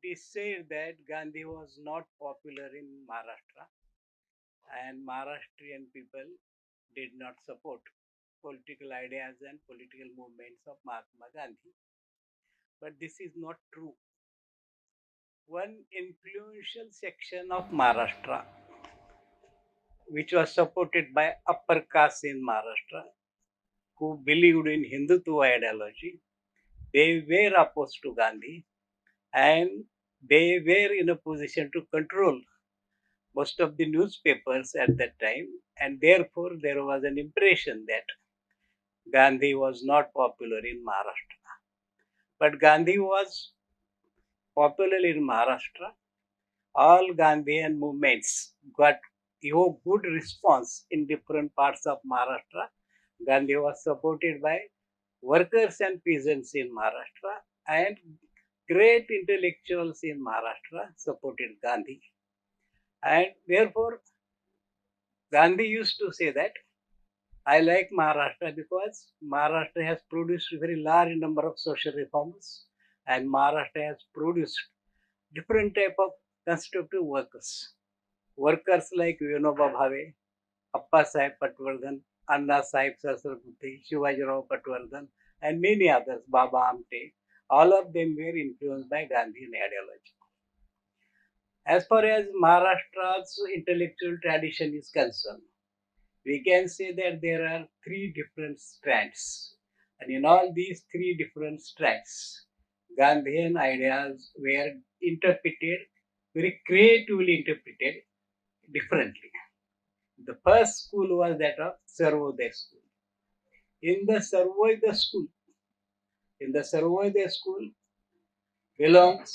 is said that Gandhi was not popular in Maharashtra and Maharashtrian people did not support political ideas and political movements of Mahatma Gandhi. But this is not true. One influential section of Maharashtra, which was supported by upper caste in Maharashtra, who believed in Hindutva ideology, they were opposed to Gandhi and they were in a position to control most of the newspapers at that time, and therefore there was an impression that Gandhi was not popular in Maharashtra. But Gandhi was popular in Maharashtra. All Gandhian movements got a good response in different parts of Maharashtra. Gandhi was supported by workers and peasants in Maharashtra, and great intellectuals in Maharashtra supported Gandhi. And therefore, Gandhi used to say that I like Maharashtra because Maharashtra has produced a very large number of social reforms, and Maharashtra has produced different type of constructive workers. Workers like Vinoba Bhave, Appa Sahib Patwardhan, Anna Sahib Sasraputi, Shivajirao Patwardhan, and many others, Baba Amte. All of them were influenced by Gandhian ideology. As far as Maharashtra's intellectual tradition is concerned, we can say that there are three different strands. And in all these three different strands, Gandhian ideas were interpreted, very creatively interpreted differently. The first school was that of Sarvodaya school. In the Sarvodaya school, in the Sarvodaya school belongs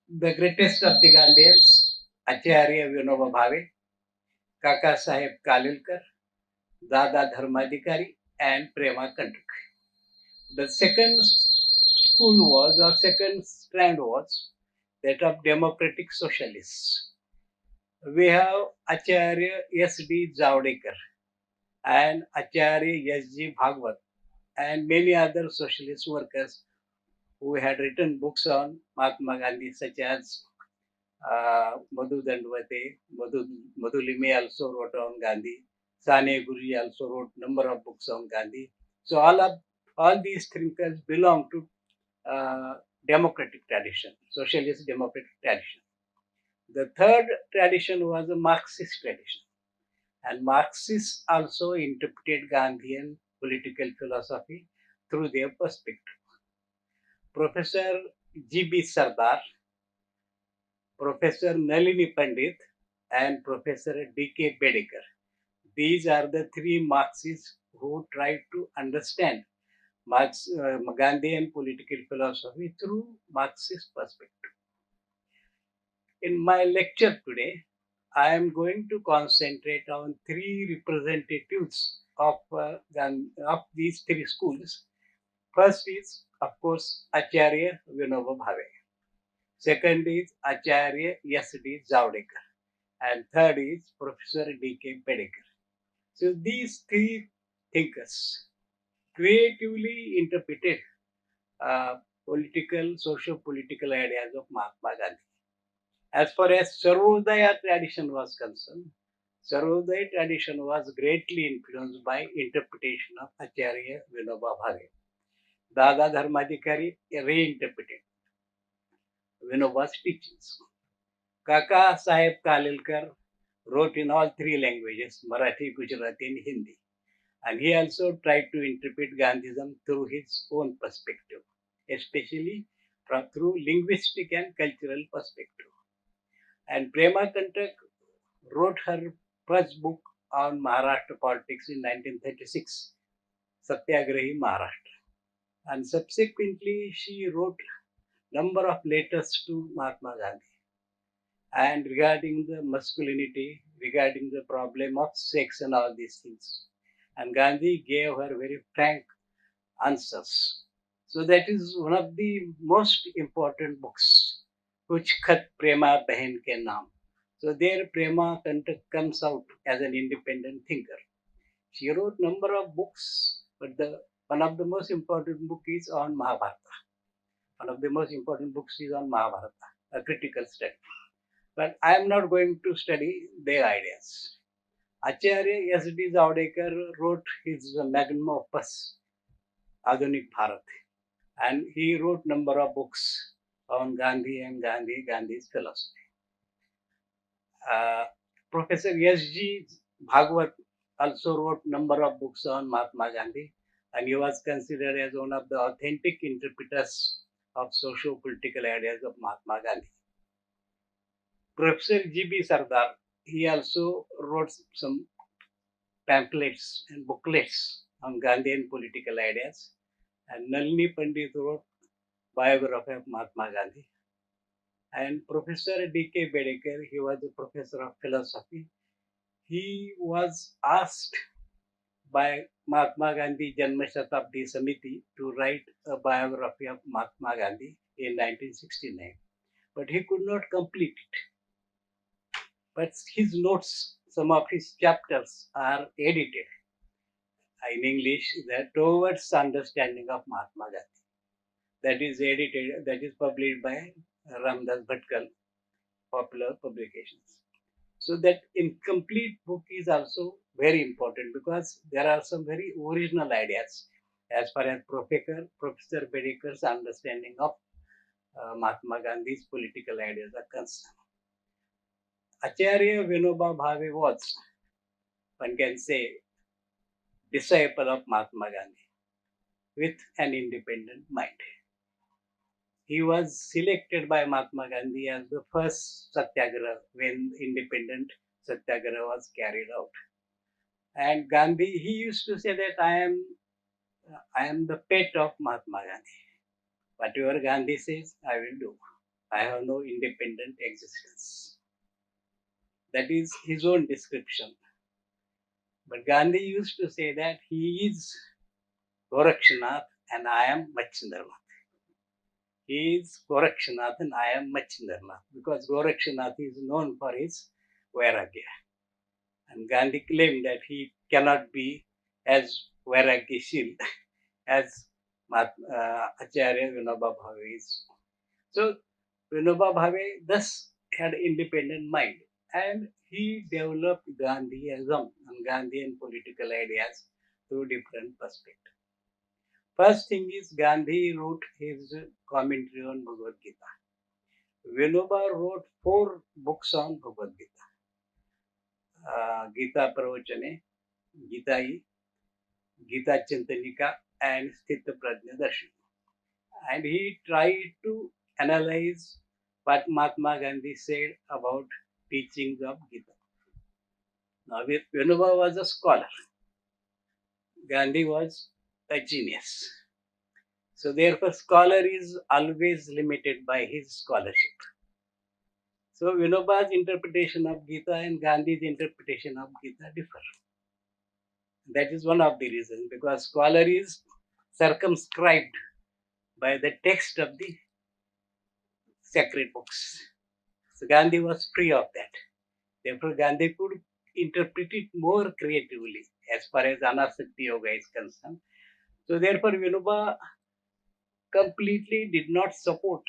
the greatest of the Gandhians, Acharya Vinoba Bhave, Kaka Sahib Kalilkar, Dada Dharmadikari, and Prema Kantak. The second school was, or second strand was, that of democratic socialists. We have Acharya S.D. Javdekar and Acharya S.G. Bhagwat and many other socialist workers who had written books on Mahatma Gandhi, such as Madhu Dandavate, Madhu Lime also wrote on Gandhi. Sane Guruji also wrote number of books on Gandhi. So all these thinkers belong to democratic tradition, socialist democratic tradition. The third tradition was a Marxist tradition, and Marxists also interpreted Gandhian political philosophy through their perspective. Professor G.B. Sardar, Professor Nalini Pandit, and Professor D.K. Bedekar. These are the three Marxists who tried to understand Gandhian political philosophy through Marxist perspective. In my lecture today, I am going to concentrate on three representatives of these three schools. First is, of course, Acharya Vinoba Bhave. Second is Acharya S.D. Javdekar. And third is Professor D.K. Bedekar. So these three thinkers creatively interpreted socio-political ideas of Mahatma Gandhi. As far as Sarvodaya tradition was concerned, Sarvodaya tradition was greatly influenced by interpretation of Acharya Vinoba Bhave. Dada Dharmadikari reinterpreted Vinoba's teachings. Kaka Sahib Kalilkar wrote in all three languages, Marathi, Gujarati, and Hindi. And he also tried to interpret Gandhism through his own perspective, especially through linguistic and cultural perspective. And Prema Kantak wrote her first book on Maharashtra politics in 1936, Satyagrahi Maharashtra. And subsequently, she wrote number of letters to Mahatma Gandhi. And regarding the masculinity, regarding the problem of sex and all these things. And Gandhi gave her very frank answers. So that is one of the most important books, Kuch Khat Prema Behan Ke Naam. So there Prema Kantak comes out as an independent thinker. She wrote number of books, but one of the most important book is on Mahabharata. One of the most important books is on Mahabharata, a critical study. But I am not going to study their ideas. Acharya S.D. Zavadekar wrote his magnum opus, Adhunik Bharat, and he wrote number of books on Gandhi and Gandhi's philosophy. Professor S.G. Bhagwat also wrote number of books on Mahatma Gandhi, and he was considered as one of the authentic interpreters of socio-political ideas of Mahatma Gandhi. Professor G.B. Sardar, he also wrote some pamphlets and booklets on Gandhian political ideas, and Nalini Pandit wrote biography of Mahatma Gandhi. And Professor D.K. Bedekar, he was a professor of philosophy. He was asked by Mahatma Gandhi Janma Shatabdi Samiti to write a biography of Mahatma Gandhi in 1969. But he could not complete it. But his notes, some of his chapters are edited in English, that towards understanding of Mahatma Gandhi. That is edited, that is published by Ramdas Bhatkal, Popular Publications. So that incomplete book is also very important because there are some very original ideas as far as Professor Bedekar's understanding of Mahatma Gandhi's political ideas are concerned. Acharya Vinoba Bhave was, one can say, disciple of Mahatma Gandhi with an independent mind. He was selected by Mahatma Gandhi as the first satyagraha when independent satyagraha was carried out. And Gandhi, he used to say that I am the pet of Mahatma Gandhi. Whatever Gandhi says, I will do. I have no independent existence. That is his own description. But Gandhi used to say that he is Gorakshanath and I am Machindranath. He is Gorakshanath and I am Machindranath because Gorakshanath is known for his Vairagya. And Gandhi claimed that he cannot be as Vairagyashil as Acharya Vinoba Bhave is. So Vinoba Bhave thus had independent mind and he developed Gandhiism and Gandhian political ideas through different perspectives. First thing is Gandhi wrote his commentary on Bhagavad Gita. Vinoba wrote 4 books on Bhagavad Gita. Gita Pravachane, Gita Gita Chantanika and Sthita Prajna Darshan. And he tried to analyze what Mahatma Gandhi said about teachings of Gita. Now, Vinoba was a scholar. Gandhi was a genius. So, therefore, scholar is always limited by his scholarship. So, Vinoba's interpretation of Gita and Gandhi's interpretation of Gita differ. That is one of the reasons because scholar is circumscribed by the text of the sacred books. So Gandhi was free of that. Therefore, Gandhi could interpret it more creatively as far as Anasakti Yoga is concerned. So therefore, Vinoba completely did not support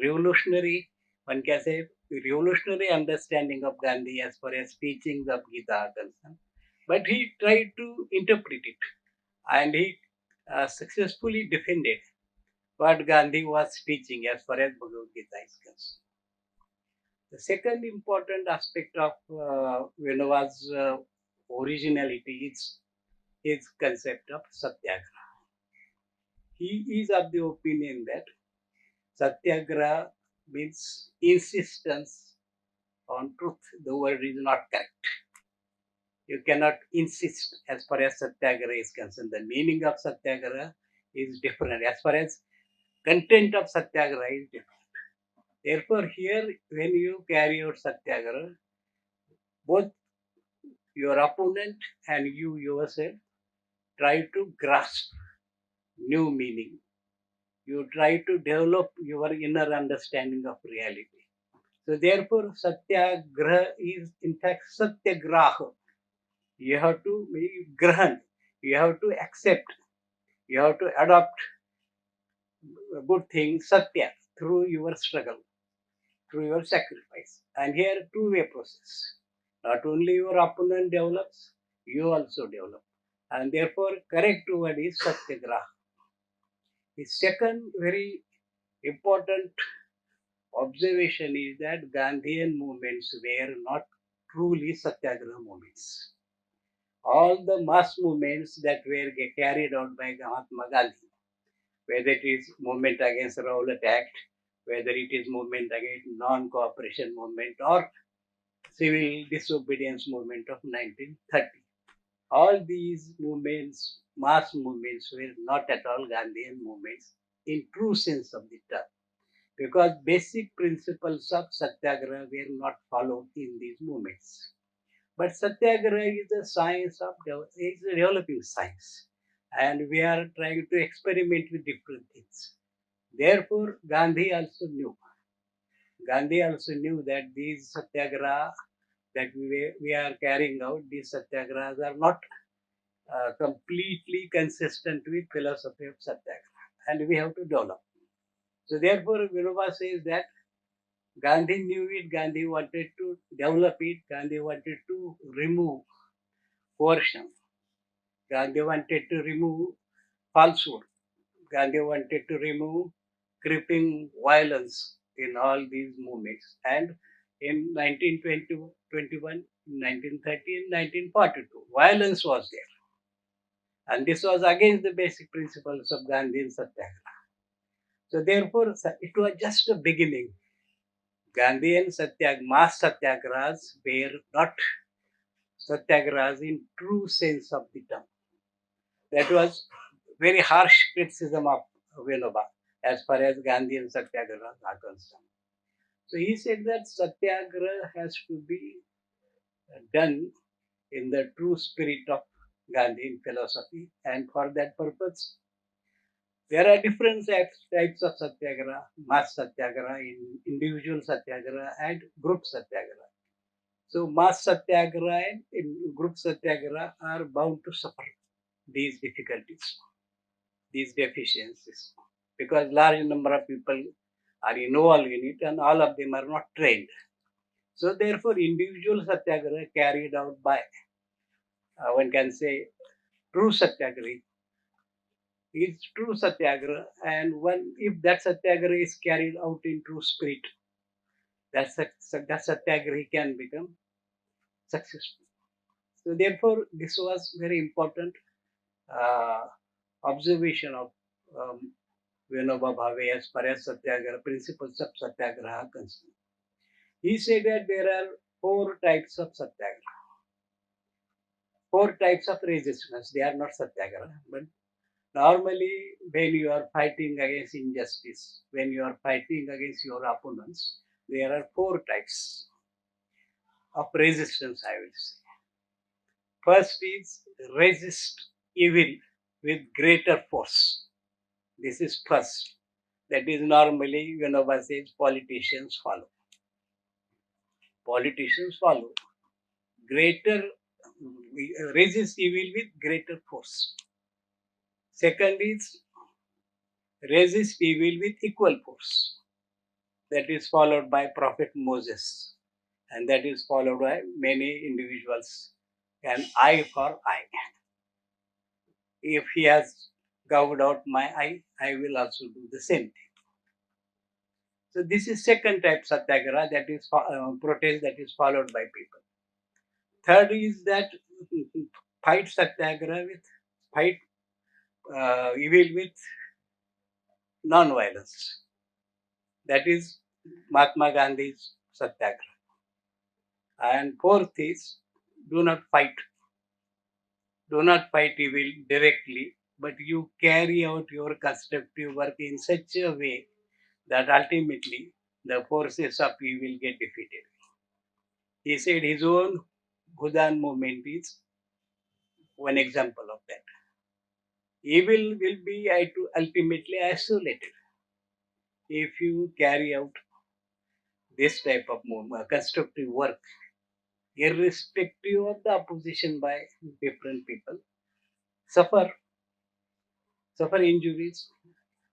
revolutionary, one can say, revolutionary understanding of Gandhi as far as teachings of Gita are concerned. But he tried to interpret it and he successfully defended what Gandhi was teaching as far as Bhagavad Gita is concerned. The second important aspect of Vinoba's originality is his concept of satyagraha. He is of the opinion that satyagraha means insistence on truth. The word is not correct. You cannot insist as far as satyagraha is concerned. The meaning of satyagraha is different. As far as content of satyagraha is different. Therefore, here when you carry out satyagraha, both your opponent and you yourself try to grasp new meaning. You try to develop your inner understanding of reality. So therefore, satyagraha is in fact satyagraha. You have to grahan. You have to accept. You have to adopt good thing, satya, through your struggle, through your sacrifice. And here, two-way process. Not only your opponent develops, you also develop. And therefore, correct word is satyagraha. The second very important observation is that Gandhian movements were not truly satyagraha movements. All the mass movements that were carried out by Mahatma Gandhi, whether it is movement against Rowlatt Act, whether it is movement against non-cooperation movement or civil disobedience movement of 1930. All these movements, mass movements, were not at all Gandhian movements in true sense of the term, because basic principles of satyagraha were not followed in these movements. But satyagraha is a science of is a developing science, and we are trying to experiment with different things. Therefore, Gandhi also knew that these satyagraha that we are carrying out, these satyagrahas are not completely consistent with philosophy of satyagraha, and we have to develop. So therefore, Vinoba says that Gandhi knew it, Gandhi wanted to develop it, Gandhi wanted to remove coercion, Gandhi wanted to remove falsehood, Gandhi wanted to remove creeping violence in all these movements. And in 1920, 21, 1930, and 1942, violence was there. And this was against the basic principles of Gandhian Satyagraha. So therefore, it was just a beginning. Gandhian mass satyagrahas were not satyagrahas in true sense of the term. That was very harsh criticism of Vinoba as far as Gandhian satyagrahas are concerned. So he said that satyagraha has to be done in the true spirit of Gandhian philosophy, and for that purpose, there are different types of satyagraha, mass satyagraha, individual satyagraha, and group satyagraha. So mass satyagraha and group satyagraha are bound to suffer these difficulties, these deficiencies, because large number of people are involved in it and all of them are not trained. So therefore, individual satyagraha carried out by, one can say, true satyagrahi is true satyagraha, and one if that satyagraha is carried out in true spirit, that satyagrahi can become successful. So therefore, this was very important uh, observation of um, Vinoba Bhave as far as satyagraha principles of satyagraha are concerned. He said that there are four types of satyagraha, four types of resistance. They are not satyagraha, but normally when you are fighting against injustice, when you are fighting against your opponents, there are four types of resistance, I will say. First is resist evil with greater force. This is first. That is normally, Vinoba says, politicians follow. Politicians follow. Greater, resist evil with greater force. Second is resist evil with equal force. That is followed by Prophet Moses. And that is followed by many individuals. An eye for eye. If he has gouged out my eye, I will also do the same thing. So this is second type satyagraha, that is protest that is followed by people. Third is that fight satyagraha with fight evil with non-violence. That is Mahatma Gandhi's satyagraha. And fourth is do not fight. Do not fight evil directly, but you carry out your constructive work in such a way that ultimately the forces of evil get defeated. He said his own Bhudan movement is one example of that. Evil will be ultimately isolated if you carry out this type of movement, constructive work, irrespective of the opposition by different people, suffer injuries,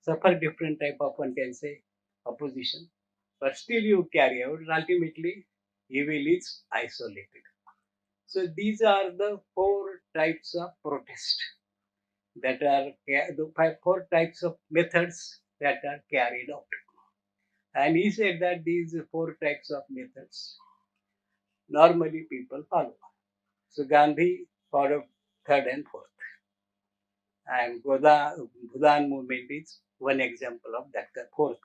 suffer different type of, one can say, opposition, but still you carry out. Ultimately, evil is isolated. So these are the four types of protest that are the four types of methods that are carried out. And he said that these four types of methods normally people follow. So Gandhi followed third and fourth. And Bhudan movement is one example of that, the fourth,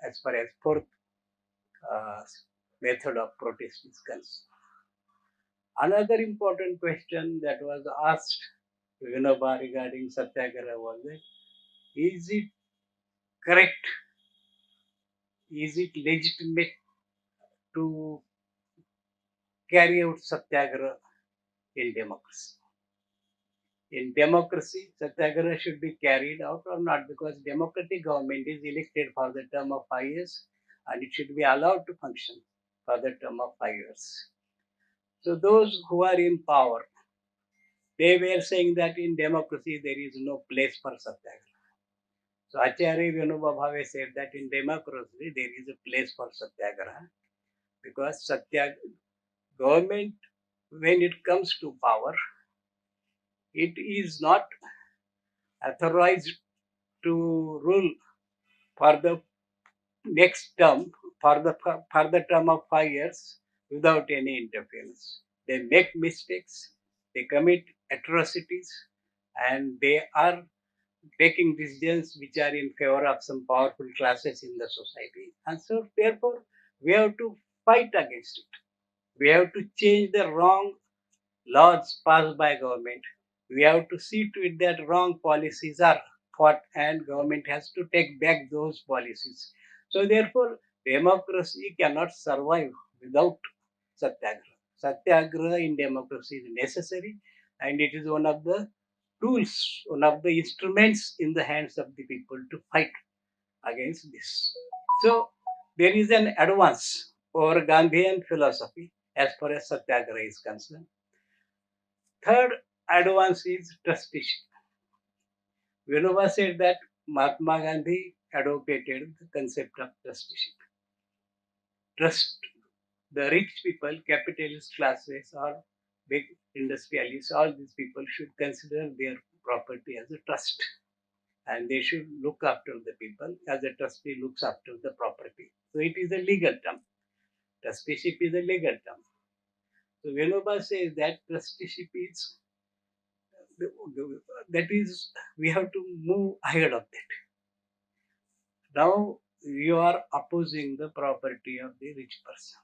as far as fourth uh, method of protest is concerned. Another important question that was asked to Vinoba regarding Satyagraha was that, is it correct, is it legitimate to carry out Satyagraha in democracy? In democracy, Satyagraha should be carried out or not, because democratic government is elected for the term of 5 years and it should be allowed to function for the term of 5 years. So those who are in power, they were saying that in democracy there is no place for Satyagraha. So Acharya Vinoba Bhave said that in democracy there is a place for Satyagraha, because government, when it comes to power, it is not authorized to rule for the next term, for the term of 5 years without any interference. They make mistakes, they commit atrocities, and they are taking decisions which are in favor of some powerful classes in the society. And so therefore we have to fight against it. We have to change the wrong laws passed by government. We have to see to it that wrong policies are fought and government has to take back those policies. So therefore, democracy cannot survive without satyagraha. Satyagraha in democracy is necessary, and it is one of the tools, one of the instruments in the hands of the people to fight against this. So there is an advance over Gandhian philosophy as far as satyagraha is concerned. Third advance is trusteeship. Vinoba said that Mahatma Gandhi advocated the concept of trusteeship. Trust, the rich people, capitalist classes, or big industrialists, all these people should consider their property as a trust. And they should look after the people as a trustee looks after the property. So it is a legal term. Trusteeship is a legal term. So Vinoba says that trusteeship is that is, we have to move ahead of that. Now you are opposing the property of the rich person,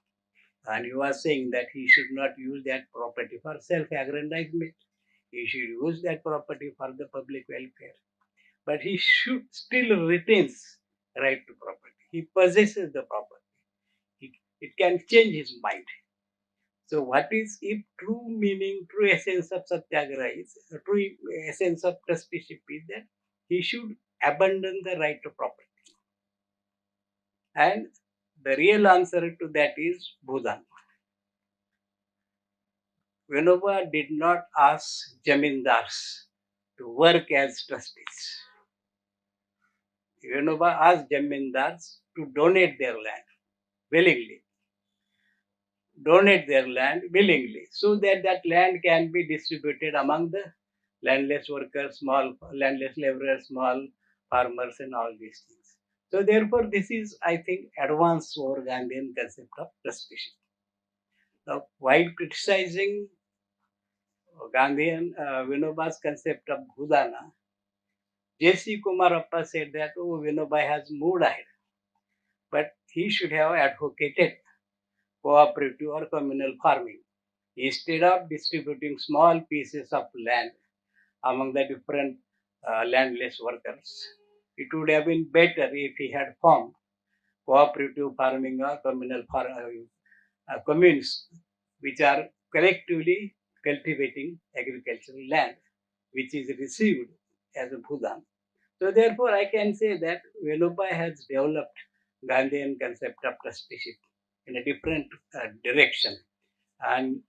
and you are saying that he should not use that property for self-aggrandizement. He should use that property for the public welfare, but he should still retains right to property. He possesses the property. It can change his mind. So what is, if true meaning, true essence of satyagraha is, true essence of trusteeship is that he should abandon the right to property. And the real answer to that is Bhudan. Vinoba did not ask jamindars to work as trustees. Vinoba asked jamindars to donate their land willingly. Donate their land willingly, so that that land can be distributed among the landless workers, small landless laborers, small farmers, and all these things. So therefore, this is, I think, advanced over Gandhian concept of trusteeship. Now, while criticizing Gandhian Vinoba's concept of Bhudana, J.C. Kumarappa said that, oh, Vinoba has moved ahead, but he should have advocated cooperative or communal farming. Instead of distributing small pieces of land among the different landless workers, it would have been better if he had formed cooperative farming or communes which are collectively cultivating agricultural land, which is received as a bhudan. So therefore, I can say that Vinoba has developed Gandhian concept of trusteeship in a different direction, and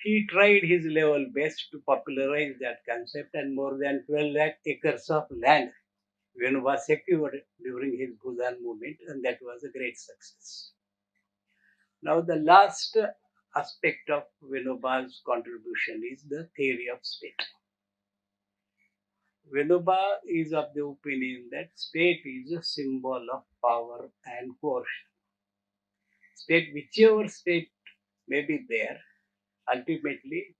he tried his level best to popularize that concept, and more than 12 lakh acres of land was secured during his Bhutan movement, and that was a great success. Now, the last aspect of Vinoba's contribution is the theory of state. Vinoba is of the opinion that state is a symbol of power and coercion. State, whichever state may be there, ultimately,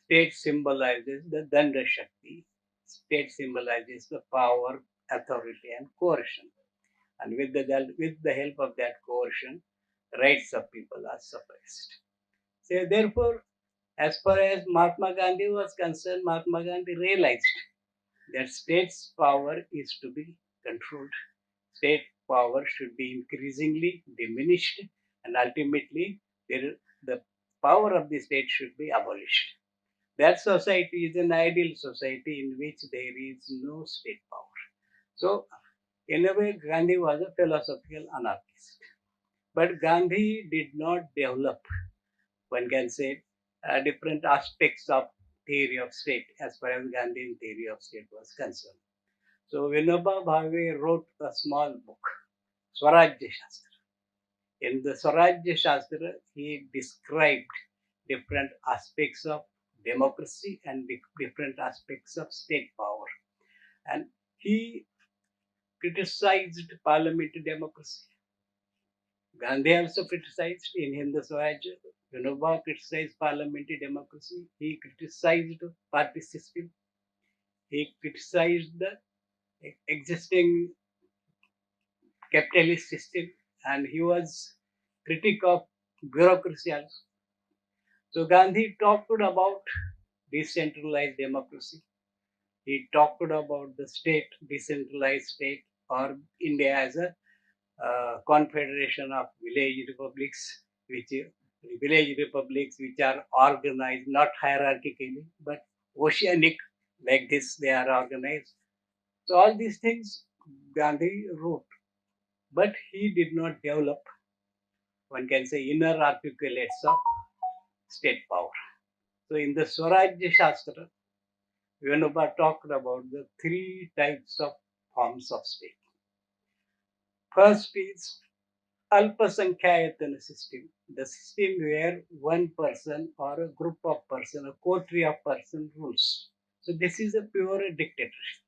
state symbolizes the Danda Shakti. State symbolizes the power, authority, and coercion. And with the help of that coercion, rights of people are suppressed. So, therefore, as far as Mahatma Gandhi was concerned, Mahatma Gandhi realized that state's power is to be controlled. State power should be increasingly diminished, and ultimately, the power of the state should be abolished. That society is an ideal society in which there is no state power. So, in a way, Gandhi was a philosophical anarchist. But Gandhi did not develop, one can say, different aspects of theory of state as far as Gandhian theory of state was concerned. So, Vinoba Bhave wrote a small book, Swaraj Shastra. In the Swaraj Shastra, he described different aspects of democracy and different aspects of state power. And he criticized parliamentary democracy. Gandhi also criticized in Hindu Swaraj. Vinoba criticized parliamentary democracy. He criticized party system. He criticized the existing capitalist system, and he was critic of bureaucracy also. So Gandhi talked about decentralized democracy. He talked about the state, decentralized state, or India as a confederation of village republics which are organized not hierarchically but oceanic, like this they are organized. So all these things Gandhi wrote, but he did not develop, one can say, inner articulates of state power. So in the Swaraj Shastra, Vinoba talked about the three types of forms of state. First is Alpasankhayatana system, the system where one person or a group of person, a coterie of person rules. So this is a pure dictatorship.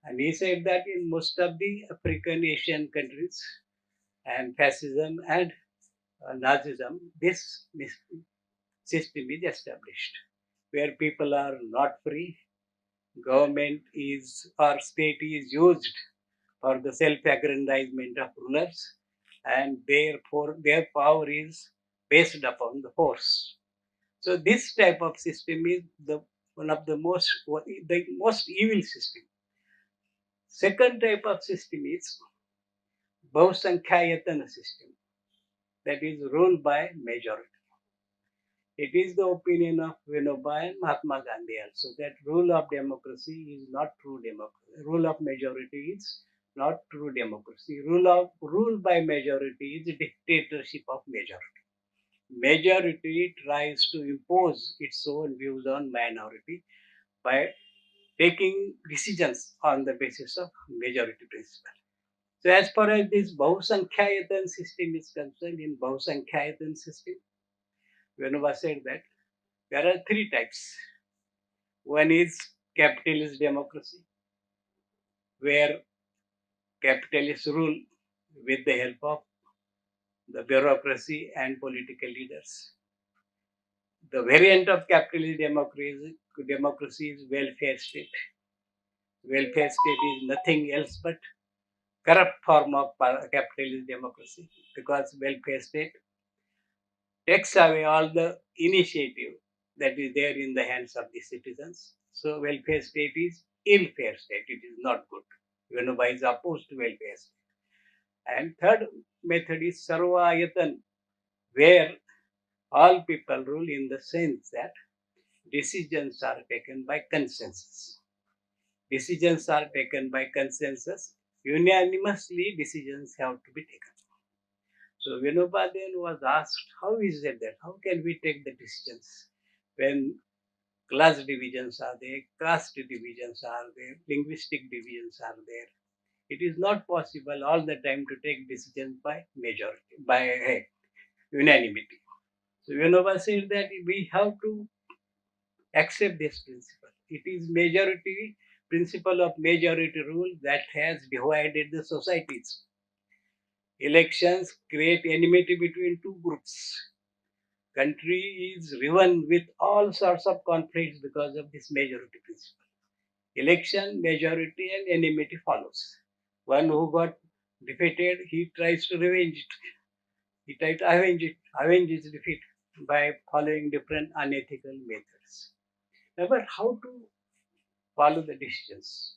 And he said that in most of the African Asian countries and fascism and Nazism, this system is established, where people are not free, government is or state is used for the self-aggrandizement of rulers, and therefore their power is based upon the force. So this type of system is the one of the most evil system. Second type of system is Bhavansankhayatana system, that is ruled by majority. It is the opinion of Vinoba and Mahatma Gandhi also that rule of democracy is not true democracy. Rule of majority is not true democracy. Rule by majority is dictatorship of majority. Majority tries to impose its own views on minority by taking decisions on the basis of majority principle. So as far as this Bhavansankhayatan system is concerned, in Bhavansankhayatan system, Vinoba said that there are three types. One is capitalist democracy, where capitalists rule with the help of the bureaucracy and political leaders. The variant of capitalist democracy is welfare state. Welfare state is nothing else but corrupt form of capitalist democracy, because welfare state takes away all the initiative that is there in the hands of the citizens. So welfare state is ill-fare state. It is not good. Vinoba is opposed to welfare state. And third method is Sarvayatan, where all people rule in the sense that decisions are taken by consensus. Decisions are taken by consensus. Unanimously, decisions have to be taken. So Vinoba then was asked, how is it that? How can we take the decisions? when class divisions are there, caste divisions are there, linguistic divisions are there. It is not possible all the time to take decisions by majority, by unanimity. So Vinova said that we have to accept this principle. It is majority principle of majority rule that has divided the societies. Elections create enmity between two groups. Country is riven with all sorts of conflicts because of this majority principle. Election, majority, and enmity follows. One who got defeated, he tries to revenge it. He tries to avenge his defeat by following different unethical methods. Now, but how to follow the decisions?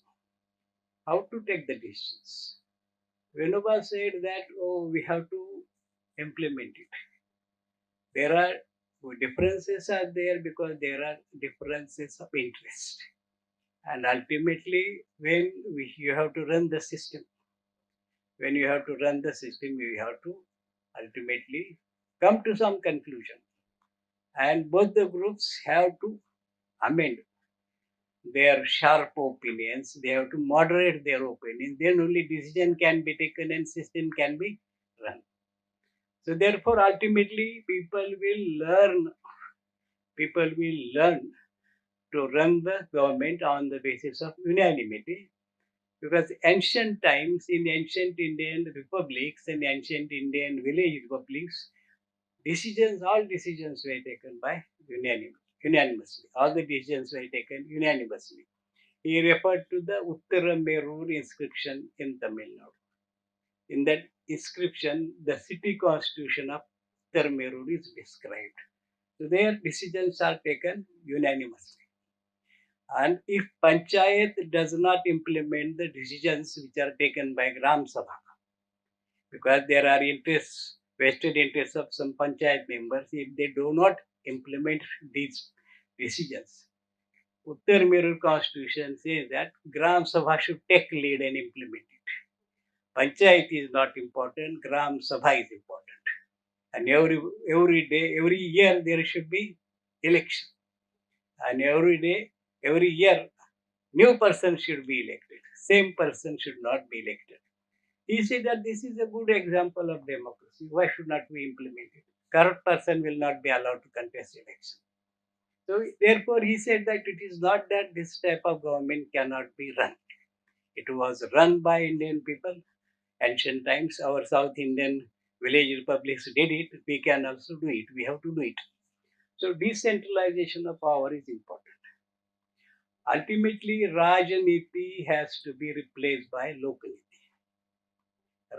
How to take the decisions? Vinoba said that, oh, we have to implement it. There are differences are there because there are differences of interest. And ultimately, you have to run the system, when you have to run the system, you have to ultimately come to some conclusion. And both the groups have to amend their sharp opinions. They have to moderate their opinions. Then only decision can be taken and system can be run. So therefore, ultimately, people will learn to run the government on the basis of unanimity. Because ancient times, in ancient Indian republics and ancient Indian village republics, all decisions were taken by unanimously. All the decisions were taken unanimously. He referred to the Uttaramerur inscription in Tamil Nadu. In that inscription, the city constitution of Uttaramerur is described. So their decisions are taken unanimously. And if Panchayat does not implement the decisions which are taken by Gram Sabha, because there are vested interests of some Panchayat members, if they do not implement these decisions, Uttar Mirror Constitution says that Gram Sabha should take lead and implement it. Panchayat is not important, Gram Sabha is important. And every year there should be election. And every year, new person should be elected. Same person should not be elected. He said that this is a good example of democracy. Why should not we implement it? Corrupt person will not be allowed to contest election. So therefore he said that it is not that this type of government cannot be run. It was run by Indian people. Ancient times, our South Indian village republics did it. We can also do it. We have to do it. So decentralization of power is important. Ultimately, Rajaniti has to be replaced by Lokaniti.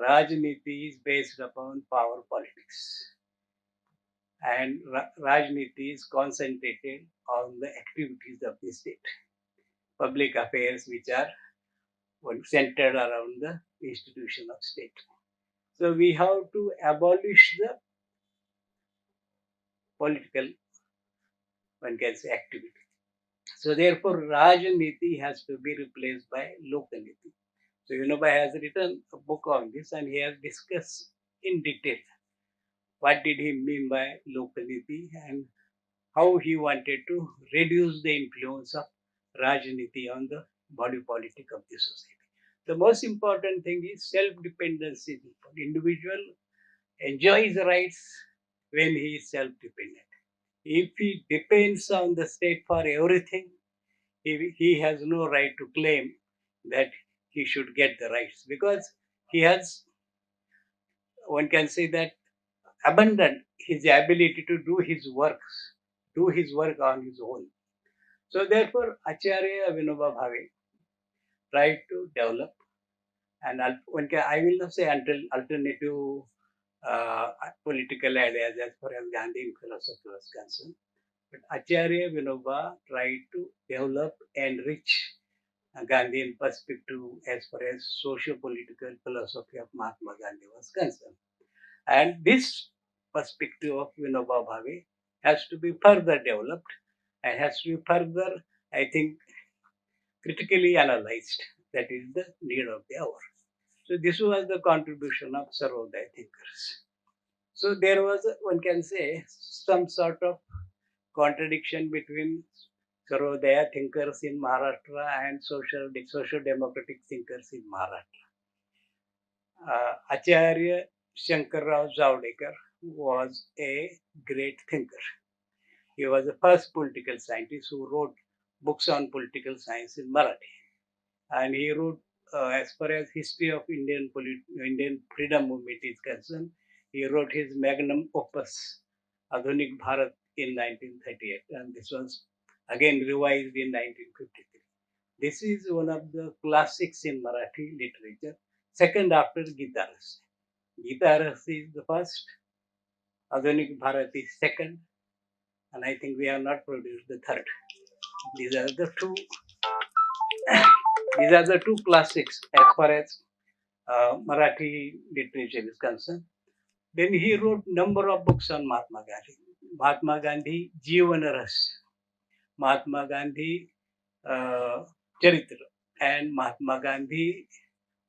Rajniti is based upon power politics, and Rajniti is concentrated on the activities of the state, public affairs which are centered around the institution of state. So we have to abolish the political, one can say, activity. So therefore, Rajniti has to be replaced by Lokaniti. So Vinoba has written a book on this, and he has discussed in detail what did he mean by Lokaniti and how he wanted to reduce the influence of Rajniti on the body politic of the society. The most important thing is self-dependency. Individual enjoys rights when he is self-dependent. If he depends on the state for everything, he has no right to claim that he should get the rights because he has, one can say that, abandoned his ability to do his work on his own. So therefore, Acharya Vinoba Bhave tried to develop and I will not say until alternative political ideas as far as Gandhian philosophy was concerned. But Acharya Vinoba tried to develop, enrich Gandhian perspective as far as socio-political philosophy of Mahatma Gandhi was concerned. And this perspective of Vinoba Bhave has to be further developed and has to be further, I think, critically analyzed. That is the need of the hour. So this was the contribution of Sarvodaya thinkers. So there was, one can say, some sort of contradiction between Sarvodaya thinkers in Maharashtra and social democratic thinkers in Maharashtra. Acharya Shankarrao Zavdekar was a great thinker. He was the first political scientist who wrote books on political science in Marathi. And he wrote, as far as history of Indian freedom movement is concerned, he wrote his magnum opus, Adhunik Bharat, in 1938, and this was again revised in 1953. This is one of the classics in Marathi literature, second after Gita Rasa. Gita Rasa is the first, Adhunik Bharat is second, and I think we have not produced the third. These are the two. These are the two classics as far as Marathi literature is concerned. Then he wrote number of books on Mahatma Gandhi. Mahatma Gandhi Jeevan Rahasya, Mahatma Gandhi Charitra, and Mahatma Gandhi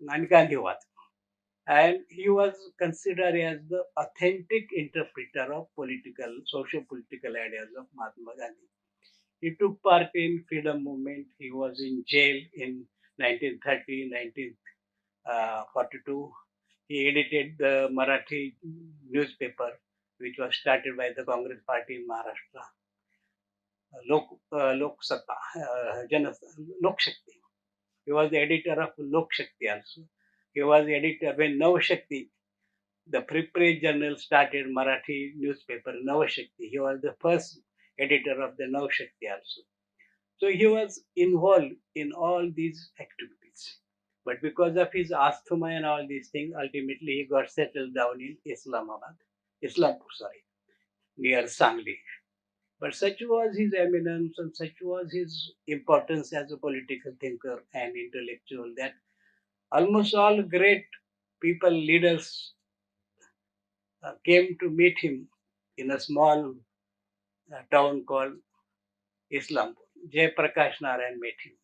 and Gandhiwad. And he was considered as the authentic interpreter of socio-political ideas of Mahatma Gandhi. He took part in freedom movement. He was in jail in 1930, 1942. He edited the Marathi newspaper, which was started by the Congress party in Maharashtra, Lok Satta, Lok Shakti. He was the editor of Lok Shakti also. He was the editor when Navashakti, the Free Journal, started Marathi newspaper Navashakti. He was the first editor of the Navashakti also. So he was involved in all these activities. But because of his asthma and all these things, ultimately he got settled down in Islampur, near Sangli. But such was his eminence and such was his importance as a political thinker and intellectual that almost all great people, leaders, came to meet him in a small town called Islampur. Jay Prakash Narayan met him.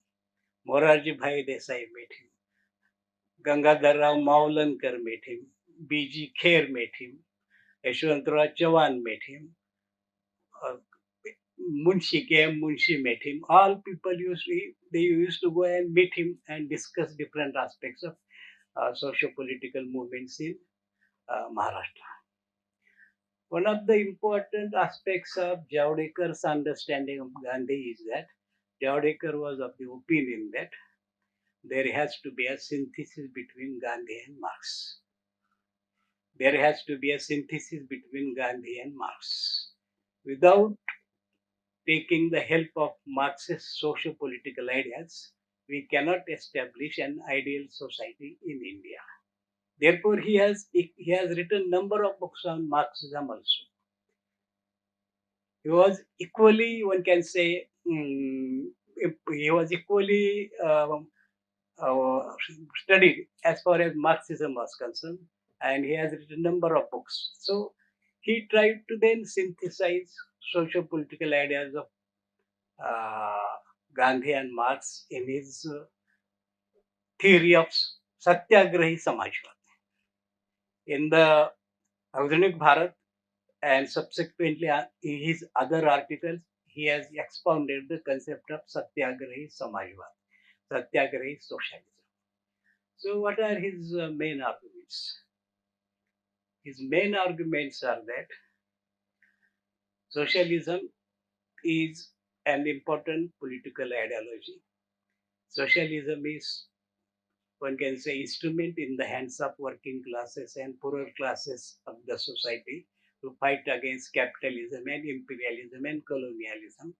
Morarji Bhai Desai met him. Gangadhar Rao Maulandkar met him. B.G. Kher met him. Yashwantrao Chavan met him. Munshi K.M. Munshi met him. All people used to go and meet him and discuss different aspects of socio-political movements in Maharashtra. One of the important aspects of Javdekar's understanding of Gandhi is that Javdekar was of the opinion that there has to be a synthesis between Gandhi and Marx. There has to be a synthesis between Gandhi and Marx. Without taking the help of Marxist socio-political ideas, we cannot establish an ideal society in India. Therefore, he has written number of books on Marxism also. He was equally, one can say, he was equally studied as far as Marxism was concerned, and he has written a number of books. So he tried to then synthesize socio-political ideas of Gandhi and Marx in his theory of Satyagrahi Samajwad. In the Adhunik Bharat and subsequently in his other articles, he has expounded the concept of Satyagrahi Samajwad, Satyagrahi socialism. So, what are his main arguments? His main arguments are that socialism is an important political ideology. Socialism is, one can say, instrument in the hands of working classes and poorer classes of the society to fight against capitalism and imperialism and colonialism.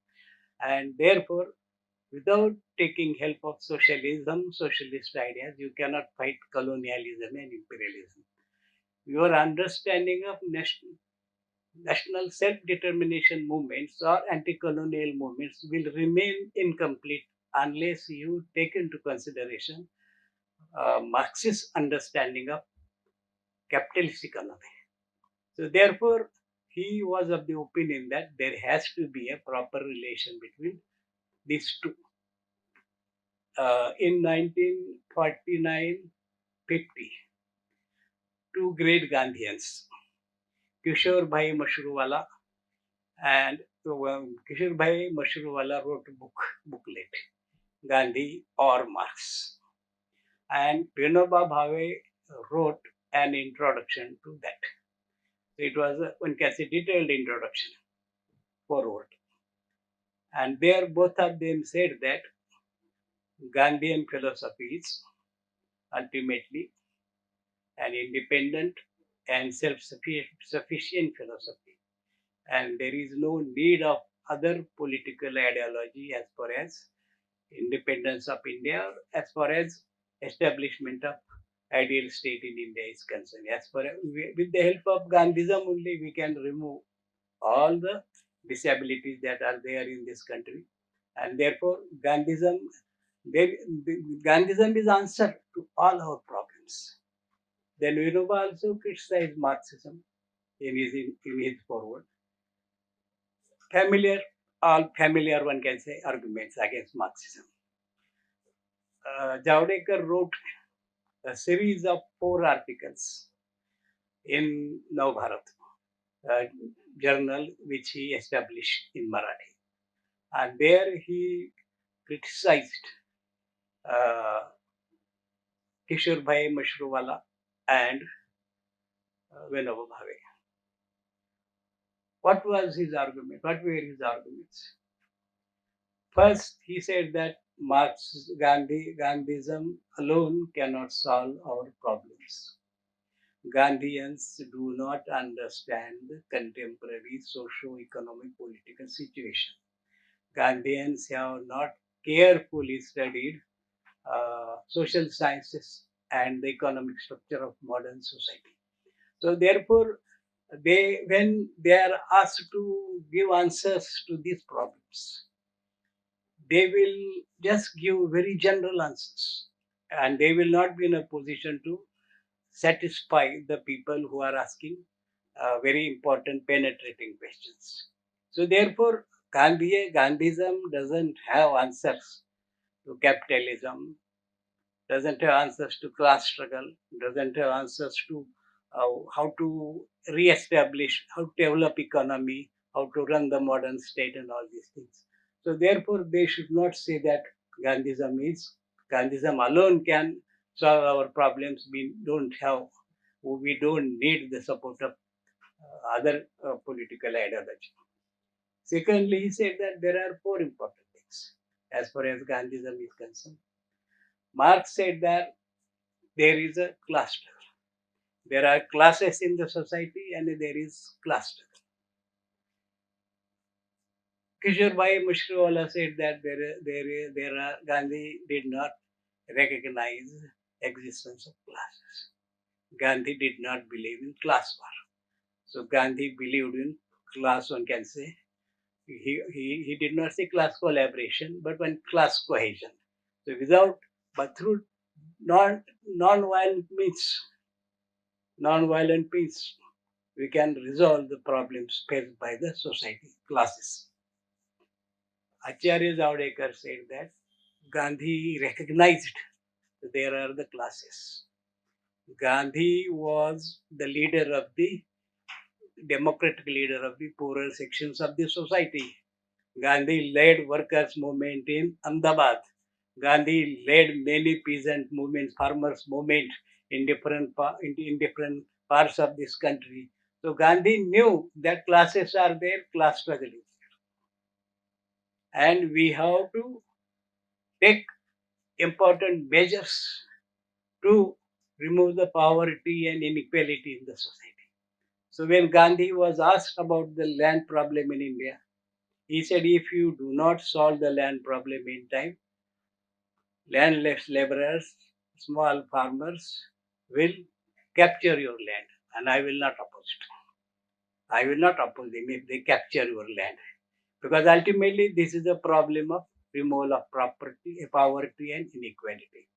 And therefore, without taking help of socialism, socialist ideas, you cannot fight colonialism and imperialism. Your understanding of national self-determination movements or anti-colonial movements will remain incomplete unless you take into consideration Marxist understanding of capitalist economy. So therefore, he was of the opinion that there has to be a proper relation between these two. In 1949-50, two great Gandhians, Kishore Bhai Mashruwala and So Kishore Bhai Mashroowala wrote a booklet, Gandhi or Marx, and Vinoba Bhave wrote an introduction to that. So it was one can say detailed introduction forward, and there both of them said that Gandhian philosophy is ultimately an independent and self-sufficient philosophy, and there is no need of other political ideology as far as independence of India, as far as establishment of ideal state in India is concerned. As far as with the help of Gandhism only, we can remove all the disabilities that are there in this country, and therefore there, Gandhism is answer to all our problems. Then Vinoba also criticized Marxism in his forward. All familiar one can say arguments against Marxism. Javadekar wrote a series of 4 articles in Navbharat, a journal which he established in Marathi. And there he criticized uh, Kishore Bhai Mashroowala and Vinoba Bhave. What was his argument? What were his arguments? First, he said that Gandhism alone cannot solve our problems. Gandhians do not understand the contemporary socio-economic political situation. Gandhians have not carefully studied social sciences and the economic structure of modern society. So therefore, when they are asked to give answers to these problems, they will just give very general answers, and they will not be in a position to satisfy the people who are asking very important penetrating questions. So therefore, Gandhism doesn't have answers to capitalism, doesn't have answers to class struggle, doesn't have answers to how to re-establish, how to develop economy, how to run the modern state and all these things. So therefore, they should not say that Gandhism alone can solve our problems. We don't need the support of other political ideology. Secondly, he said that there are 4 important things as far as Gandhism is concerned. Marx said that there is a class struggle. There are classes in the society and there is class struggle. Kishore Bhai Mashroowala said that Gandhi did not recognize existence of classes. Gandhi did not believe in class war. So Gandhi believed in class, one can say. He did not say class collaboration, but one class cohesion. So but through non-violent means, non-violent peace, we can resolve the problems faced by the society classes. Acharya Javadekar said that Gandhi recognized that there are the classes. Gandhi was the leader of the democratic leader of the poorer sections of the society. Gandhi led workers' movement in Ahmedabad. Gandhi led many peasant movements, farmers' movement in different parts of this country. So Gandhi knew that classes are there, class struggle is there, and we have to take important measures to remove the poverty and inequality in the society. So when Gandhi was asked about the land problem in India, he said, if you do not solve the land problem in time, landless laborers, small farmers will capture your land, and I will not oppose it. I will not oppose them if they capture your land, because ultimately this is a problem of removal of poverty and inequality.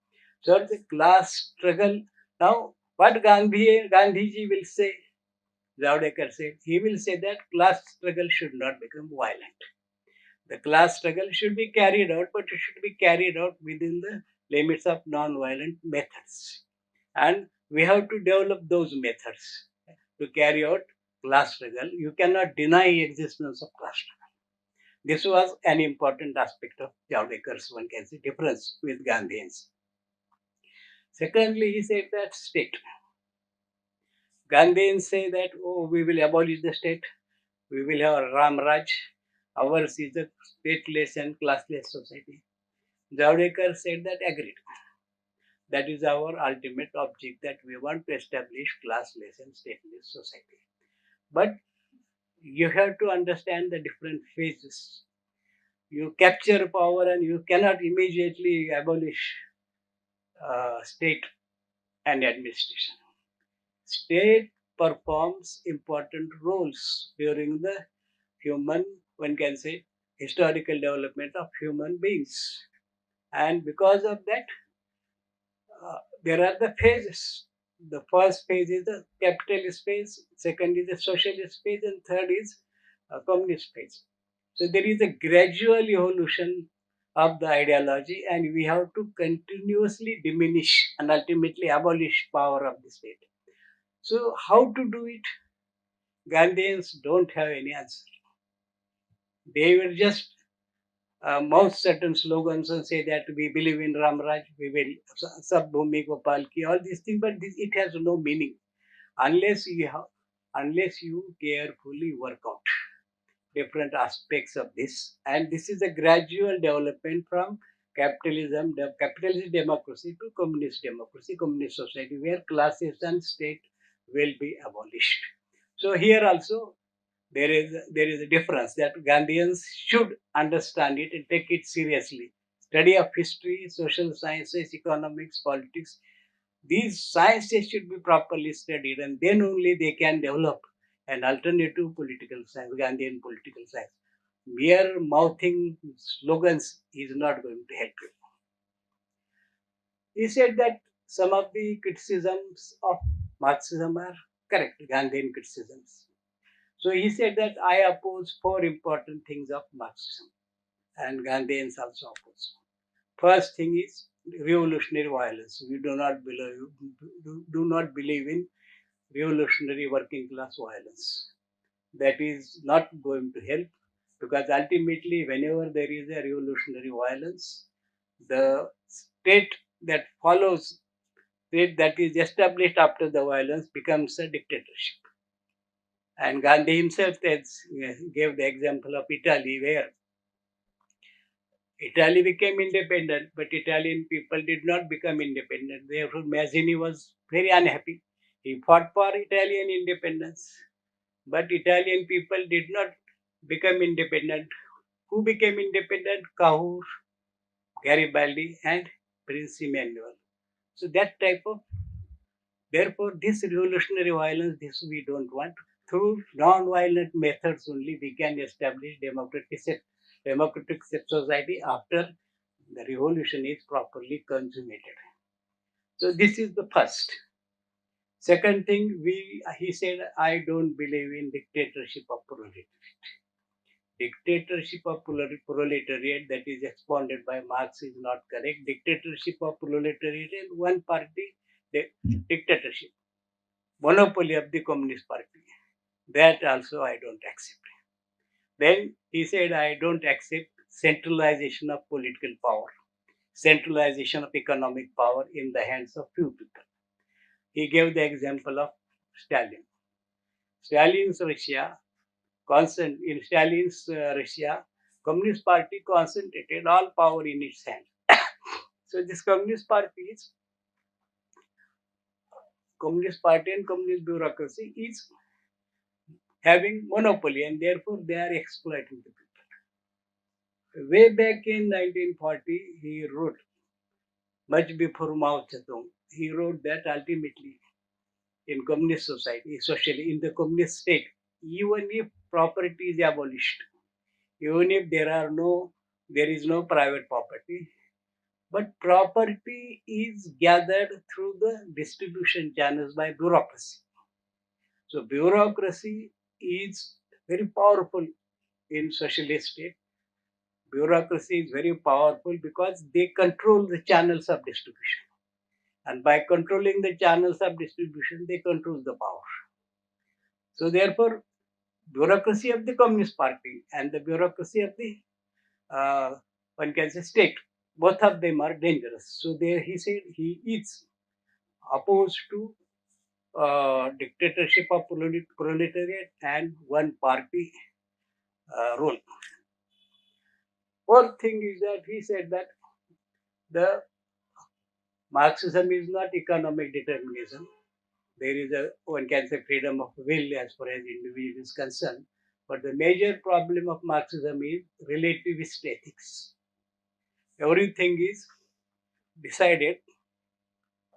So the class struggle. Now, what Gandhiji will say, Javadekar said, he will say that class struggle should not become violent. The class struggle should be carried out, but it should be carried out within the limits of non-violent methods. And we have to develop those methods to carry out class struggle. You cannot deny existence of class struggle. This was an important aspect of Javadekar, one can say, difference with Gandhians. Secondly, he said that state. Gandhians say that, oh, we will abolish the state, we will have Ram Raj, ours is a stateless and classless society. Javadekar said that agreed. That is our ultimate object, that we want to establish classless and stateless society. But you have to understand the different phases. You capture power and you cannot immediately abolish state and administration. State performs important roles during the human, one can say, historical development of human beings. And because of that, there are the phases. The first phase is the capitalist phase, second is the socialist phase, and third is communist phase. So there is a gradual evolution of the ideology, and we have to continuously diminish and ultimately abolish power of the state. So how to do it? Gandhians don't have any answer. They will just mouth certain slogans and say that we believe in Ramraj, we will Sab Bhumi Gopal ki, all these things, but it has no meaning unless unless you carefully work out different aspects of this. And this is a gradual development from capitalist democracy to communist society, where classes and state will be abolished. So here also there is a difference that Gandhians should understand it and take it seriously. Study of history, social sciences, economics, politics, these sciences should be properly studied, and then only they can develop an alternative political science, Gandhian political science. Mere mouthing slogans is not going to help you. He said that some of the criticisms of Marxism are correct, Gandhian criticisms. So he said that I oppose four important things of Marxism, and Gandhians also oppose. First thing is revolutionary violence. We do not believe in revolutionary working class violence. That is not going to help, because ultimately, whenever there is a revolutionary violence, the state that follows, state that is established after the violence, becomes a dictatorship. And Gandhi himself gave the example of Italy, where Italy became independent, but Italian people did not become independent. Therefore, Mazzini was very unhappy. He fought for Italian independence, but Italian people did not become independent. Who became independent? Cavour, Garibaldi, and Prince Emmanuel. So that type of, therefore, this revolutionary violence, this we don't want. Through non-violent methods only, we can establish democratic society after the revolution is properly consummated. So this is the first. Second thing, he said, I don't believe in dictatorship of proletariat. Dictatorship of proletariat that is expounded by Marx is not correct. Dictatorship of proletariat in one party, dictatorship, monopoly of the Communist Party. That also I don't accept. Then he said, I don't accept centralization of political power, centralization of economic power in the hands of few people. He gave the example of Stalin. Stalin's Russia, in Stalin's Russia, Communist Party concentrated all power in its hands. So this Communist Party and Communist bureaucracy is having monopoly, and therefore they are exploiting the people. Way back in 1940, he wrote, much before Mao Zedong, he wrote that ultimately in communist society, especially in the communist state, even if property is abolished, even if there is no private property, but property is gathered through the distribution channels by bureaucracy. So bureaucracy is very powerful in socialist state. Bureaucracy is very powerful because they control the channels of distribution. And by controlling the channels of distribution, they control the power. So therefore, bureaucracy of the Communist Party and the bureaucracy of the one can say state. Both of them are dangerous. So there he said he is opposed to dictatorship of proletariat and one party rule. Fourth thing is that he said that the Marxism is not economic determinism. There is a one can say freedom of will as far as individual is concerned. But the major problem of Marxism is relativist ethics. Everything is decided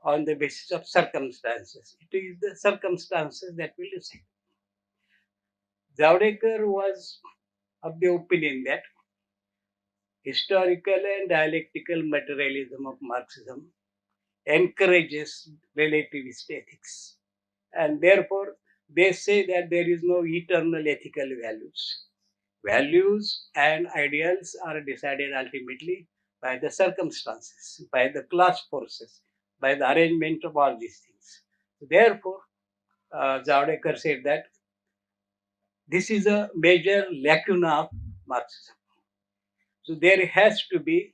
on the basis of circumstances. It is the circumstances that will decide. Zavadekar was of the opinion that historical and dialectical materialism of Marxism encourages relativist ethics. And therefore, they say that there is no eternal ethical values. Values and ideals are decided ultimately by the circumstances, by the class forces, by the arrangement of all these things. Therefore, Zavadekar said that this is a major lacuna of Marxism. So there has to be,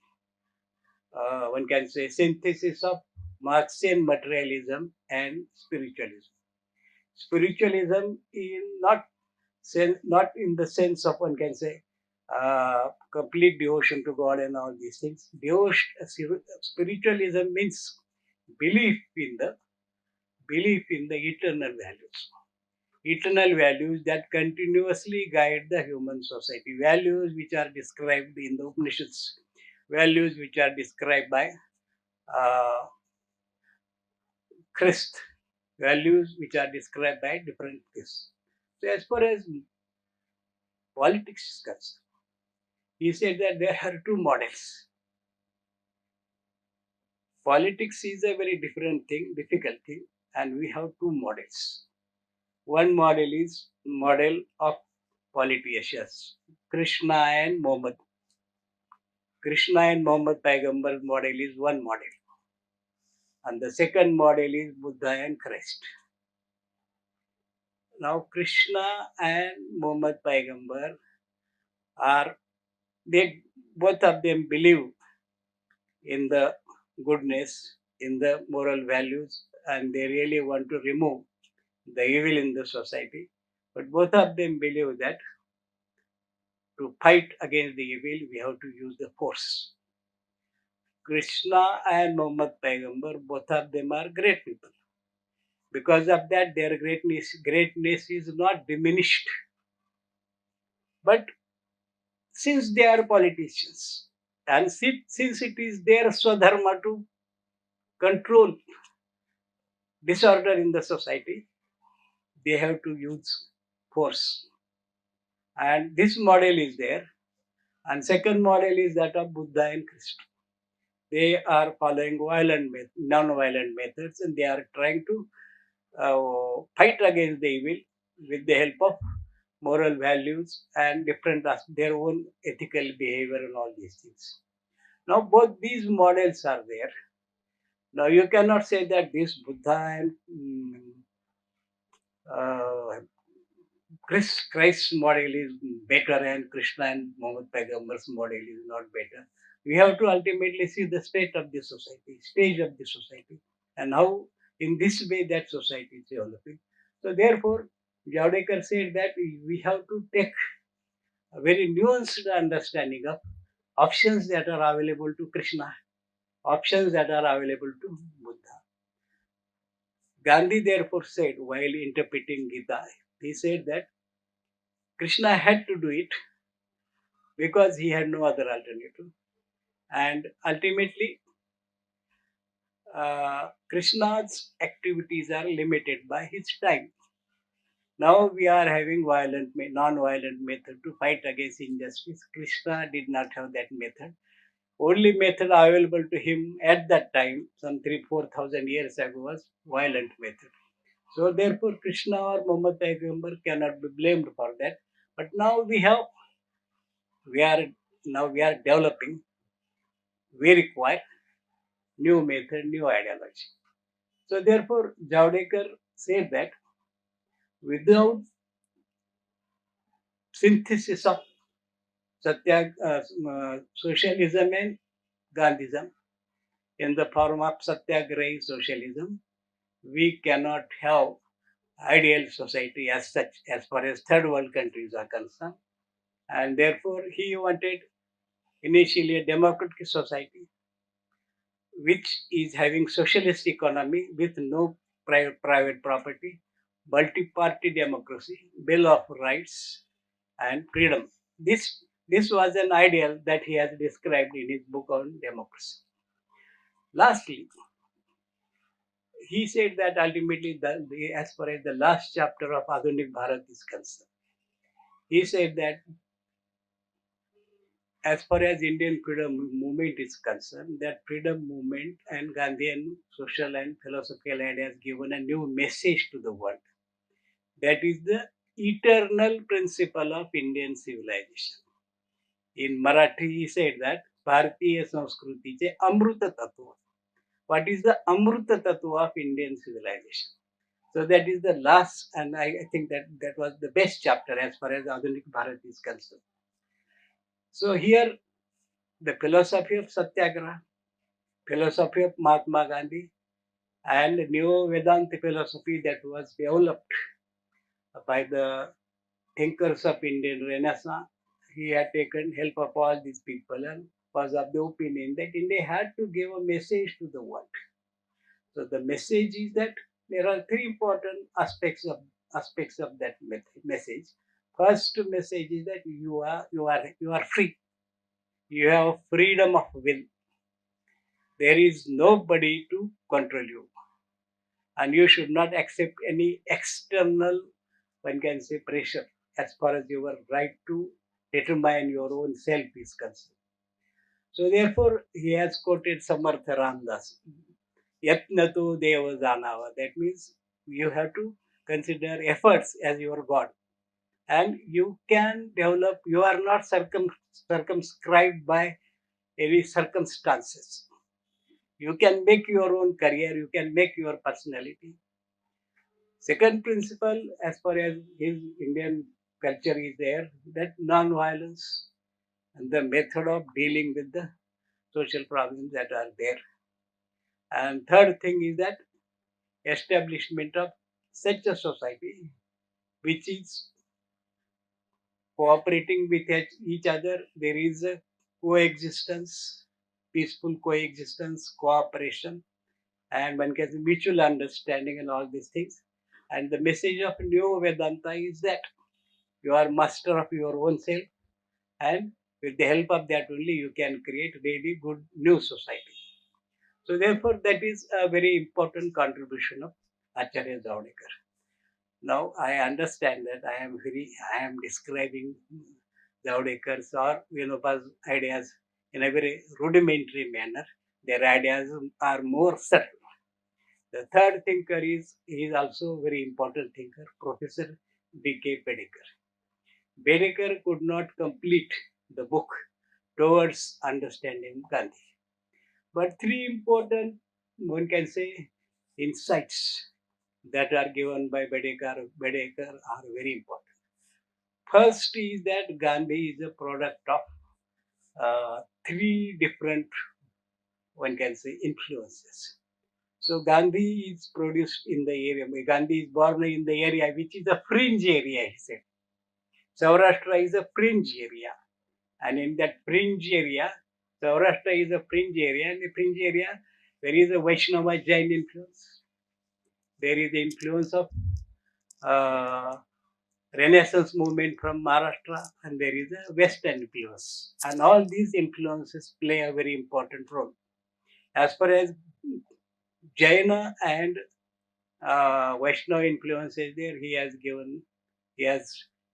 one can say, synthesis of Marxian materialism and spiritualism. Spiritualism in not in the sense of one can say complete devotion to God and all these things. Spiritualism means belief in the belief in the eternal values that continuously guide the human society, values which are described in the Upanishads, values which are described by uh, Christ, values which are described by different things. So, as far as politics is concerned, he said that there are two models. Politics is a very different thing, difficult thing, and we have two models. One model is model of politicians, Krishna and Muhammad. Krishna and Muhammad Paigambar model is one model. And the second model is Buddha and Christ. Now Krishna and Muhammad Paigambar are they both of them believe in the goodness, in the moral values, and they really want to remove the evil in the society. But both of them believe that to fight against the evil, we have to use the force. Krishna and Muhammad Paigambar, both of them are great people. Because of that, their greatness is not diminished. But since they are politicians, and since it is their swadharma to control disorder in the society, they have to use force. And this model is there. And second model is that of Buddha and Krishna. They are following non-violent methods, and they are trying to fight against the evil with the help of moral values and different their own ethical behavior and all these things. Now both these models are there. Now you cannot say that this Buddha and uh, Christ's model is better and Krishna and Muhammad Paigambar's model is not better. We have to ultimately see the state of the society, stage of the society, and how in this way that society is developing. So therefore, Javadekar said that we have to take a very nuanced understanding of options that are available to Krishna, options that are available to Buddha. Gandhi therefore said while interpreting Gita, he said that Krishna had to do it because he had no other alternative. And ultimately, Krishna's activities are limited by his time. Now we are having non-violent method to fight against injustice. Krishna did not have that method. Only method available to him at that time, some 3,000-4,000 years ago, was violent method. So therefore, Krishna or Muhammad Paigambar cannot be blamed for that. But now we are we are developing. We require new method, new ideology. So therefore, Javadekar said that without synthesis of socialism and Gandhism in the form of Satyagrahi socialism. We cannot have ideal society as such as far as third world countries are concerned. And therefore, he wanted initially a democratic society which is having socialist economy with no private property, multi-party democracy, bill of rights, and freedom. This was an ideal that he has described in his book on democracy. Lastly, he said that ultimately, as far as the last chapter of Adhunik Bharat is concerned, he said that as far as Indian freedom movement is concerned, that freedom movement and Gandhian social and philosophical ideas given a new message to the world. That is the eternal principle of Indian civilization. In Marathi, he said that Bharatiya Sanskrutiche Amruta Tattva. What is the Amruta Tattva of Indian civilization? So that is the last, and I think that was the best chapter as far as Adhunik Bharat is concerned. So here, the philosophy of Satyagraha, philosophy of Mahatma Gandhi, and Neo Vedanta philosophy that was developed by the thinkers of Indian Renaissance. He had taken help of all these people and was of the opinion that India had to give a message to the world. So the message is that there are three important aspects of that message. First message is that you are free. You have freedom of will. There is nobody to control you, and you should not accept any external, one can say, pressure as far as your right to determine your own self is concerned. So therefore, he has quoted Samartha Ramdas, Yatnatu Deva Janava. That means you have to consider efforts as your God. And you can develop, you are not circumscribed by any circumstances. You can make your own career, you can make your personality. Second principle, as far as his Indian culture is there, that non-violence and the method of dealing with the social problems that are there. And third thing is that establishment of such a society which is cooperating with each other. There is a coexistence, peaceful coexistence, cooperation, and one can say mutual understanding and all these things. And the message of Neo Vedanta is that you are master of your own self, and with the help of that only you can create really good new society. So therefore, that is a very important contribution of Acharya Zavadekar. Now I understand that I am describing Zavdekar's or Vinoba's ideas in a very rudimentary manner. Their ideas are more subtle. The third thinker he is also a very important thinker, Professor B.K. Bedekar. Bedekar could not complete the book towards understanding Gandhi. But three important, one can say, insights that are given by Bedekar are very important. First is that Gandhi is a product of three different, one can say, influences. So Gandhi is produced in the area. Gandhi is born in the area which is a fringe area, he said. Saurashtra is a fringe area. And in that fringe area, Saurashtra is a fringe area. In the fringe area, there is a Vaishnava Jain influence. There is the influence of uh, Renaissance movement from Maharashtra, and there is a Western influence. And all these influences play a very important role. As far as Jaina and Vaishnava influence is there, he has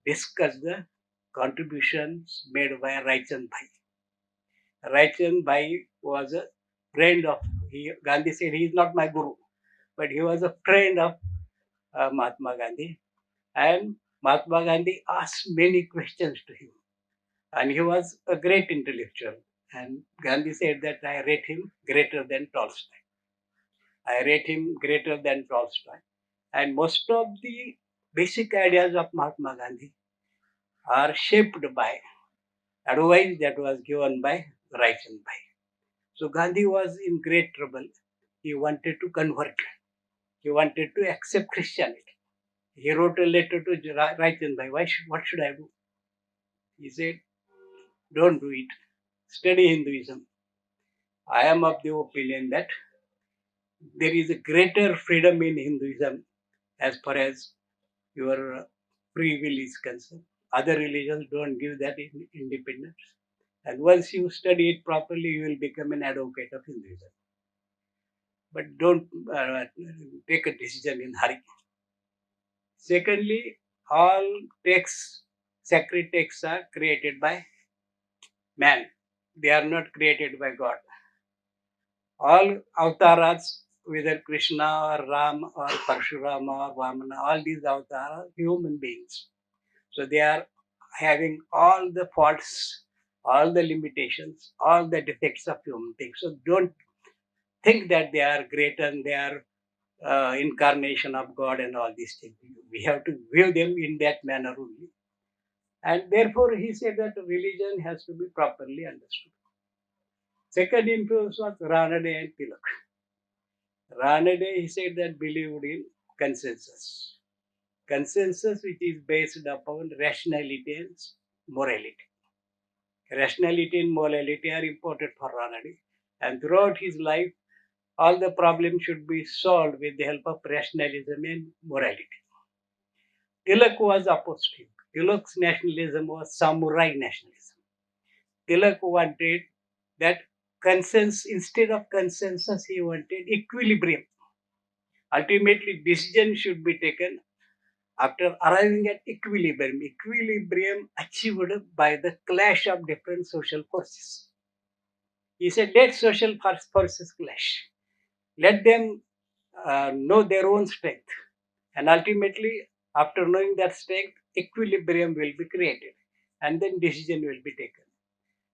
discussed the contributions made by Raichand Bhai. Raichand Bhai was a friend of, Gandhi said he is not my guru, but he was a friend of Mahatma Gandhi. And Mahatma Gandhi asked many questions to him. And he was a great intellectual. And Gandhi said that I rate him greater than Tolstoy. I rate him greater than Tolstoy. And most of the basic ideas of Mahatma Gandhi are shaped by advice that was given by Raichan Bhai. So Gandhi was in great trouble. He wanted to convert. He wanted to accept Christianity. He wrote a letter to Raichan Bhai. What should I do? He said, don't do it. Study Hinduism. I am of the opinion that there is a greater freedom in Hinduism as far as your free will is concerned. Other religions don't give that independence. And once you study it properly, you will become an advocate of Hinduism. But don't take a decision in hurry. Secondly, all texts, sacred texts are created by man. They are not created by God. All avatars, whether Krishna or Ram or Parshurama or Vamana, all these avatars are human beings. So they are having all the faults, all the limitations, all the defects of human beings. So don't think that they are great and they are incarnation of God and all these things. We have to view them in that manner only. And therefore, he said that religion has to be properly understood. Second influence was Ranade and Tilak. Ranade, he said that believed in consensus. Consensus which is based upon rationality and morality. Rationality and morality are important for Ranade. And throughout his life, all the problems should be solved with the help of rationalism and morality. Tilak was opposite him. Tilak's nationalism was samurai nationalism. Tilak wanted that consensus, instead of consensus, he wanted equilibrium. Ultimately, decision should be taken after arriving at equilibrium. Equilibrium achieved by the clash of different social forces. He said, let social forces clash. Let them know their own strength. And ultimately, after knowing that strength, equilibrium will be created. And then decision will be taken.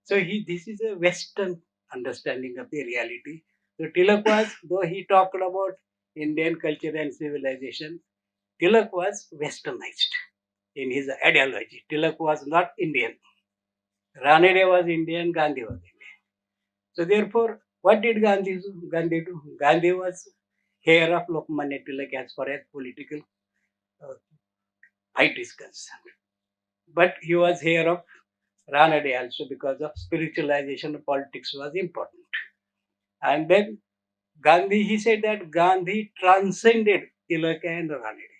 So this is a Western understanding of the reality. So Tilak was, though he talked about Indian culture and civilization, Tilak was Westernized in his ideology. Tilak was not Indian. Ranade was Indian, Gandhi was Indian. So therefore, what did Gandhi do? Gandhi was heir of Lokmanya Tilak as far as political uh, fight is concerned. But he was heir of Ranade also because of spiritualization of politics was important. And then Gandhi, he said that Gandhi transcended Tilak and Ranade.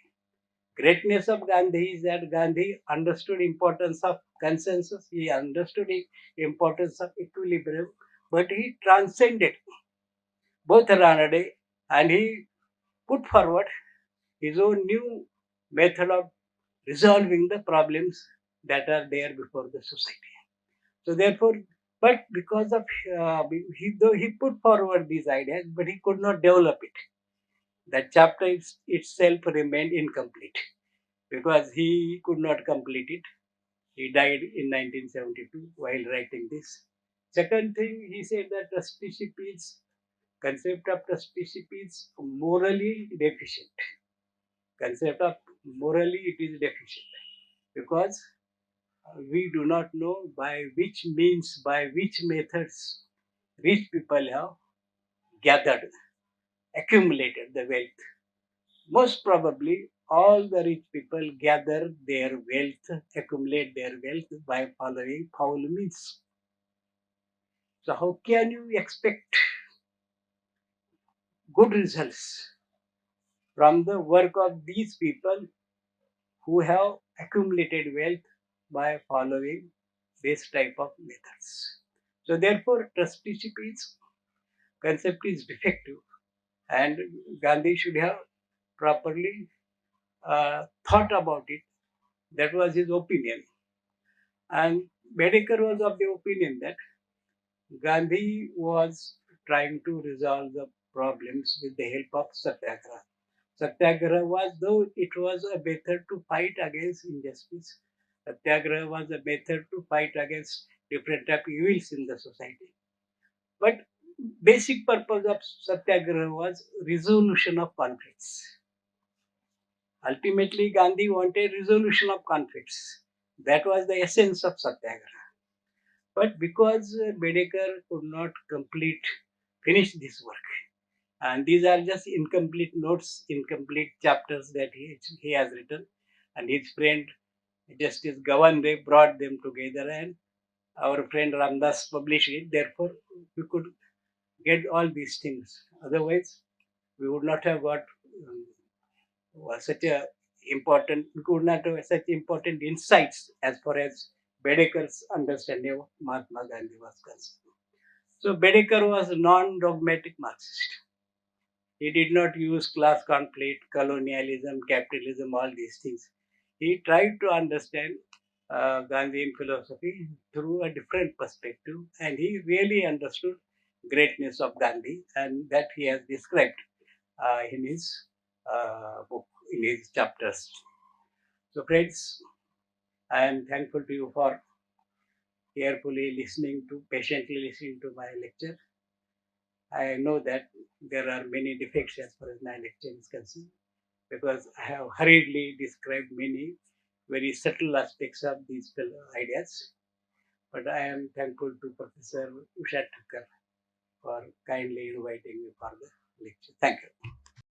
Greatness of Gandhi is that Gandhi understood importance of consensus, he understood the importance of equilibrium, but he transcended both Ranade and he put forward his own new method of resolving the problems that are there before the society. So therefore, but because of though he put forward these ideas, but he could not develop it. That chapter itself remained incomplete because he could not complete it. He died in 1972 while writing this. Second thing, he said that trusteeship is concept of trusteeship is morally deficient. Concept of morally it is deficient because we do not know by which means, by which methods rich people have gathered, accumulated the wealth. Most probably, all the rich people gather their wealth, accumulate their wealth by following foul means. So, how can you expect good results from the work of these people who have accumulated wealth by following this type of methods? So, therefore, trusteeship is concept is defective, and Gandhi should have properly thought about it. That was his opinion. And Bedecker was of the opinion that Gandhi was trying to resolve the problems with the help of satyagraha. Satyagraha was, though it was a method to fight against injustice, satyagraha was a method to fight against different type of evils in the society. But basic purpose of satyagraha was resolution of conflicts. Ultimately, Gandhi wanted resolution of conflicts. That was the essence of Satyagraha. But because Bedekar could not finish this work, and these are just incomplete notes, incomplete chapters that he has written, and his friend Justice Gavan, they brought them together, and our friend Ramdas published it. Therefore, we could get all these things. Otherwise, we would not have got such a important, we could not have such important insights as far as Bedekar's understanding of Mahatma Gandhi was concerned. So Bedekar was a non-dogmatic Marxist. He did not use class conflict, colonialism, capitalism, all these things. He tried to understand Gandhian philosophy through a different perspective, and he really understood greatness of Gandhi, and that he has described in his book, in his chapters. So, friends, I am thankful to you for patiently listening to my lecture. I know that there are many defects as far as my lecture is concerned, because I have hurriedly described many very subtle aspects of these ideas. But I am thankful to Professor Usha Thakkar for kindly inviting me for the lecture. Thank you.